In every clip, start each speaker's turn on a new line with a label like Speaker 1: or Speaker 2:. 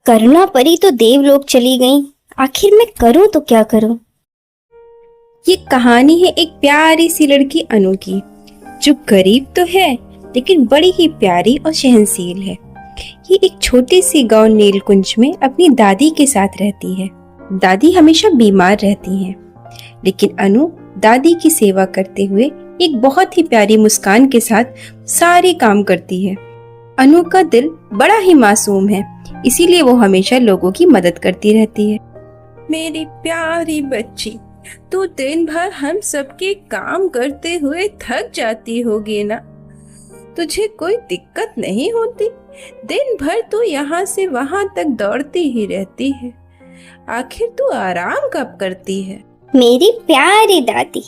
Speaker 1: करुणा परी तो देवलोक चली गई। आखिर मैं करूं तो क्या करूं।
Speaker 2: ये कहानी है एक प्यारी सी लड़की अनु की, जो गरीब तो है लेकिन बड़ी ही प्यारी और सहनशील है। ये एक छोटी सी गांव नीलकुंज में अपनी दादी के साथ रहती है। दादी हमेशा बीमार रहती हैं, लेकिन अनु दादी की सेवा करते हुए एक बहुत ही प्यारी मुस्कान के साथ सारे काम करती है। अनु का दिल बड़ा ही मासूम है, इसीलिए वो हमेशा लोगों की मदद करती रहती है।
Speaker 3: मेरी प्यारी बच्ची, तू दिन भर हम सबके काम करते हुए थक जाती होगी ना? तुझे कोई दिक्कत नहीं होती? दिन भर तू यहाँ से वहां तक दौड़ती ही रहती है। आखिर तू आराम कब करती है?
Speaker 1: मेरी प्यारी दादी,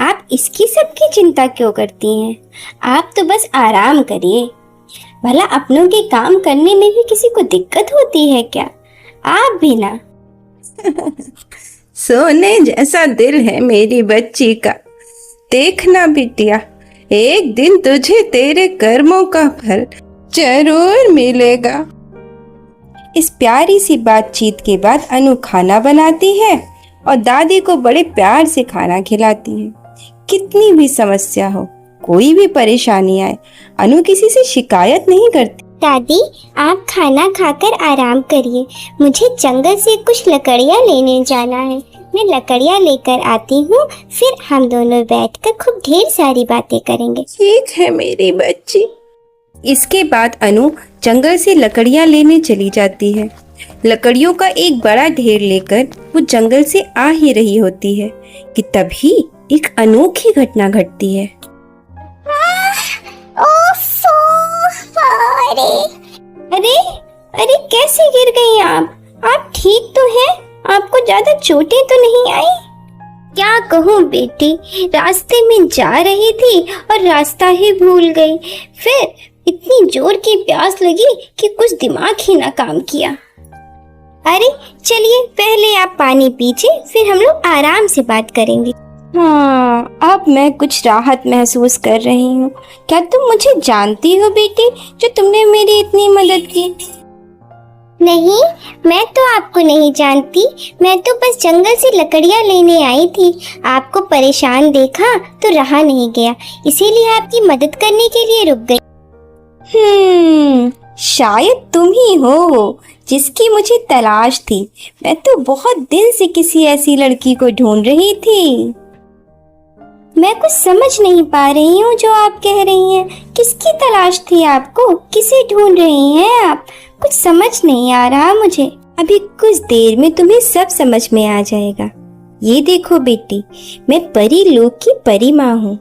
Speaker 1: आप इसकी सबकी चिंता क्यों करती हैं? आप तो बस आराम करिए। भला अपनों के काम करने में भी किसी को दिक्कत होती है क्या? आप भी ना।
Speaker 3: सोने जैसा दिल है मेरी बच्ची का। देखना बिटिया, एक दिन तुझे तेरे कर्मों का फल जरूर मिलेगा।
Speaker 2: इस प्यारी सी बातचीत के बाद अनु खाना बनाती है और दादी को बड़े प्यार से खाना खिलाती है। कितनी भी समस्या हो, कोई भी परेशानी आए, अनु किसी से शिकायत नहीं करती।
Speaker 1: दादी, आप खाना खाकर आराम करिए। मुझे जंगल से कुछ लकड़ियाँ लेने जाना है। मैं लकड़ियाँ लेकर आती हूँ, फिर हम दोनों बैठकर खूब ढेर सारी बातें करेंगे।
Speaker 3: ठीक है मेरी बच्ची।
Speaker 2: इसके बाद अनु जंगल से लकड़ियाँ लेने चली जाती है। लकड़ियों का एक बड़ा ढेर लेकर वो जंगल से आ ही रही होती है कि तभी एक अनोखी घटना घटती है।
Speaker 1: अरे अरे, कैसे गिर गई आप ठीक तो हैं? आपको ज्यादा चोटें तो नहीं आई? क्या कहूँ बेटी, रास्ते में जा रही थी और रास्ता ही भूल गई। फिर इतनी जोर की प्यास लगी कि कुछ दिमाग ही ना काम किया। अरे चलिए, पहले आप पानी पीजिए, फिर हम लोग आराम से बात करेंगे।
Speaker 2: हाँ, अब मैं कुछ राहत महसूस कर रही हूँ। क्या तुम मुझे जानती हो बेटी, जो तुमने मेरी इतनी मदद की?
Speaker 1: नहीं, मैं तो आपको नहीं जानती। मैं तो बस जंगल से लकड़ियाँ लेने आई थी। आपको परेशान देखा तो रहा नहीं गया, इसीलिए आपकी मदद करने के लिए रुक गई।
Speaker 2: शायद तुम ही हो जिसकी मुझे तलाश थी। मैं तो बहुत दिन से किसी ऐसी लड़की को ढूंढ रही थी।
Speaker 1: मैं कुछ समझ नहीं पा रही हूँ जो आप कह रही हैं। किसकी तलाश थी आपको? किसे ढूंढ रही हैं आप? कुछ समझ नहीं आ रहा मुझे।
Speaker 2: अभी कुछ देर में तुम्हें सब समझ में आ जाएगा। ये देखो बेटी, मैं परी लोक की परी माँ हूँ।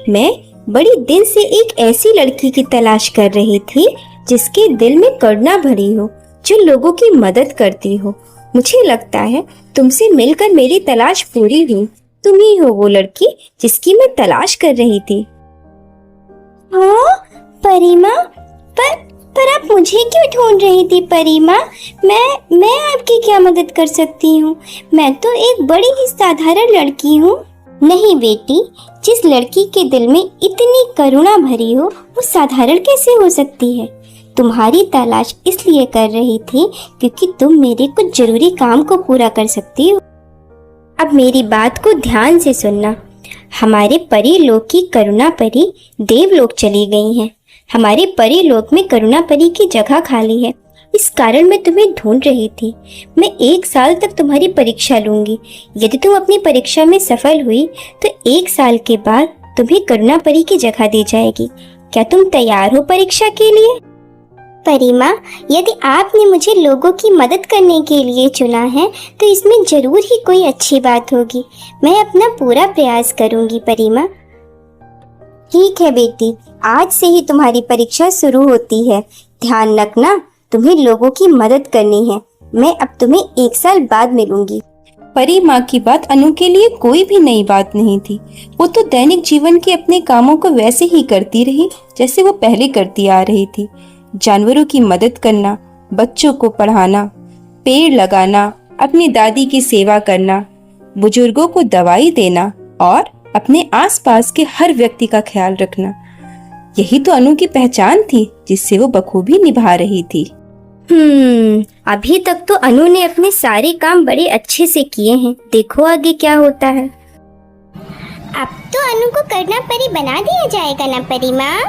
Speaker 2: मैं बड़ी दिन से एक ऐसी लड़की की तलाश कर रही थी जिसके दिल में करुणा भरी हो, जो लोगों की मदद करती हो। मुझे लगता है तुमसे मिलकर मेरी तलाश पूरी हुई। तुम ही हो वो लड़की जिसकी मैं तलाश कर रही थी।
Speaker 1: हाँ परी माँ, पर आप मुझे क्यों ढूंढ रही थी परी माँ? मैं आपकी क्या मदद कर सकती हूँ? मैं तो एक बड़ी ही साधारण लड़की हूँ। नहीं बेटी, जिस लड़की के दिल में इतनी करुणा भरी हो, वो साधारण कैसे हो सकती है? तुम्हारी तलाश इसलिए कर रही थी क्योंकि तुम मेरे कुछ जरूरी काम को पूरा कर सकती हो। अब मेरी बात को ध्यान से सुनना। हमारे परी लोक की करुणा परी देवलोक चली गई हैं। हमारे परी लोक में करुणा परी की जगह खाली है, इस कारण मैं तुम्हें ढूंढ रही थी। मैं 1 साल तक तुम्हारी परीक्षा लूंगी। यदि तुम अपनी परीक्षा में सफल हुई तो 1 साल के बाद तुम्हें करुणा परी की जगह दी जाएगी। क्या तुम तैयार हो परीक्षा के लिए? परी माँ, यदि आपने मुझे लोगों की मदद करने के लिए चुना है तो इसमें जरूर ही कोई अच्छी बात होगी। मैं अपना पूरा प्रयास करूंगी परी माँ। ठीक है बेटी, आज से ही तुम्हारी परीक्षा शुरू होती है। ध्यान रखना, तुम्हें लोगों की मदद करनी है। मैं अब तुम्हें 1 साल बाद मिलूंगी।
Speaker 2: परी माँ की बात अनु के लिए कोई भी नई बात नहीं थी। वो तो दैनिक जीवन के अपने कामों को वैसे ही करती रही जैसे वो पहले करती आ रही थी। जानवरों की मदद करना, बच्चों को पढ़ाना, पेड़ लगाना, अपनी दादी की सेवा करना, बुजुर्गों को दवाई देना और अपने आसपास के हर व्यक्ति का ख्याल रखना, यही तो अनु की पहचान थी जिससे वो बखूबी निभा रही थी।
Speaker 1: अभी तक तो अनु ने अपने सारे काम बड़े अच्छे से किए हैं। देखो आगे क्या होता है। अब तो अनु को करना परी बना दिया जाएगा ना परी माँ?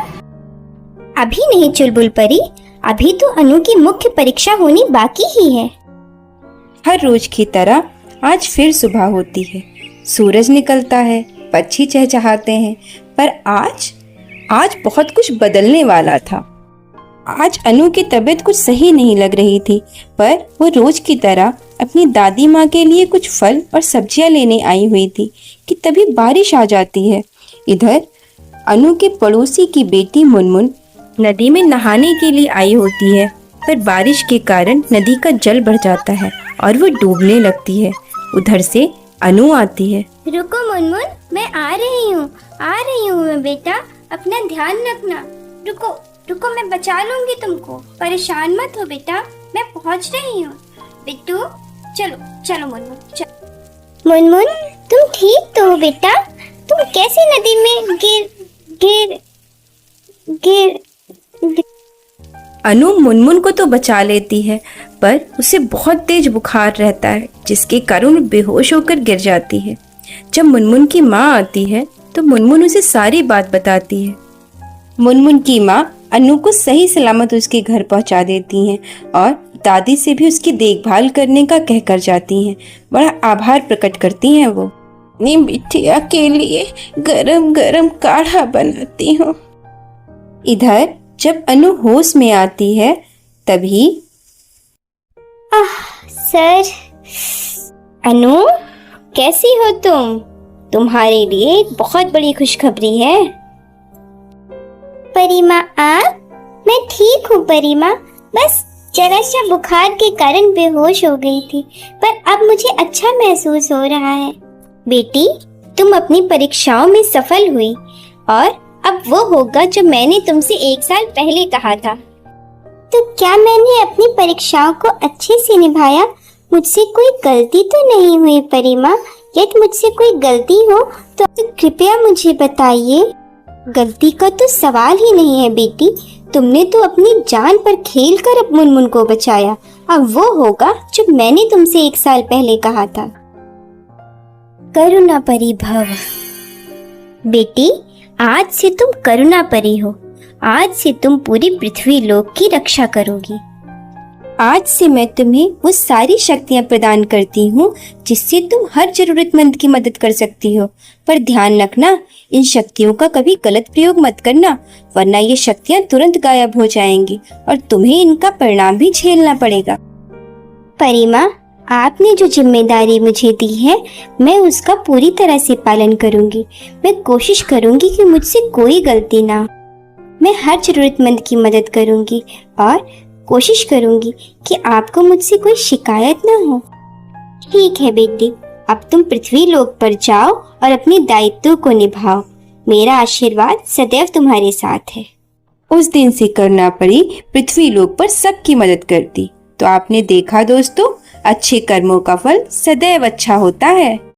Speaker 1: अभी नहीं चुलबुल परी, अभी तो अनु की मुख्य परीक्षा होनी बाकी ही है।
Speaker 2: हर रोज की तरह आज फिर सुबह होती है। सूरज निकलता है, पक्षी चहचहाते हैं, पर आज बहुत कुछ बदलने वाला था। आज अनु की तबीयत कुछ सही नहीं लग रही थी, पर वो रोज की तरह अपनी दादी माँ के लिए कुछ फल और सब्जियां लेने आई हुई थी कि तभी बारिश आ जाती है। इधर अनु के पड़ोसी की बेटी मुनमुन नदी में नहाने के लिए आई होती है, पर बारिश के कारण नदी का जल बढ़ जाता है और वो डूबने लगती है। उधर से अनु आती है।
Speaker 1: रुको मुनमुन, मैं आ रही हूँ मैं बेटा, अपना ध्यान रखना। रुको मैं बचा लूंगी तुमको, परेशान मत हो बेटा, मैं पहुंच रही हूँ। बिट्टू चलो मुनमुन चलो। मुनमुन तुम ठीक तो हो बेटा? तुम कैसे नदी में गिर
Speaker 2: अनु मुनमुन को तो बचा लेती है, पर उसे बहुत तेज बुखार रहता है, जिसके कारण वो बेहोश होकर गिर जाती है। जब मुनमुन की माँ आती है तो मुनमुन उसे सारी बात बताती है। मुनमुन की माँ अनु को सही सलामत उसके घर पहुंचा देती हैं और दादी से भी उसकी देखभाल करने का कहकर जाती हैं। बड़ा आभार प्रकट करती हैं वो।
Speaker 3: अपनी बिटिया के लिए गरम गरम काढ़ा बनाती हूँ।
Speaker 2: इधर जब अनु होश में आती है तभी
Speaker 1: सर, अनु कैसी हो तुम? तुम्हारे लिए एक बहुत बड़ी खुशखबरी है। परी माँ आप? मैं ठीक हूँ परी माँ, बस जरा सा बुखार के कारण बेहोश हो गई थी, पर अब मुझे अच्छा महसूस हो रहा है। बेटी तुम अपनी परीक्षाओं में सफल हुई और अब वो होगा जो मैंने तुमसे 1 साल पहले कहा था। तो क्या मैंने अपनी परीक्षाओं को अच्छे से निभाया? मुझसे कोई गलती तो नहीं हुई परी माँ? यदि मुझसे कोई गलती हो तो कृपया मुझे बताइए। गलती का तो सवाल ही नहीं है बेटी, तुमने तो अपनी जान पर खेल कर अब मुनमुन को बचाया। अब वो होगा जो मैंने तुमसे 1 साल पहले कहा था। करुणा परी भव। बेटी आज से तुम करुणा परी हो, आज से तुम पूरी पृथ्वी लोक की रक्षा करोगी। आज से मैं तुम्हें वो सारी शक्तियां प्रदान करती हूँ जिससे तुम हर जरूरतमंद की मदद कर सकती हो। पर ध्यान रखना, इन शक्तियों का कभी गलत प्रयोग मत करना, वरना ये शक्तियां तुरंत गायब हो जाएंगी और तुम्हें इनका परिणाम भी झेलना पड़ेगा। परी माँ आपने जो जिम्मेदारी मुझे दी है मैं उसका पूरी तरह से पालन करूंगी। मैं कोशिश करूंगी कि मुझसे कोई गलती ना हो। मैं हर जरूरतमंद की मदद करूंगी और कोशिश करूंगी कि आपको मुझसे कोई शिकायत ना हो। ठीक है बेटी, अब तुम पृथ्वी लोक पर जाओ और अपने दायित्व को निभाओ। मेरा आशीर्वाद सदैव तुम्हारे साथ है।
Speaker 2: उस दिन से करुणा परी पृथ्वी लोक पर सबकी मदद करती। तो आपने देखा दोस्तों, अच्छे कर्मों का फल सदैव अच्छा होता है।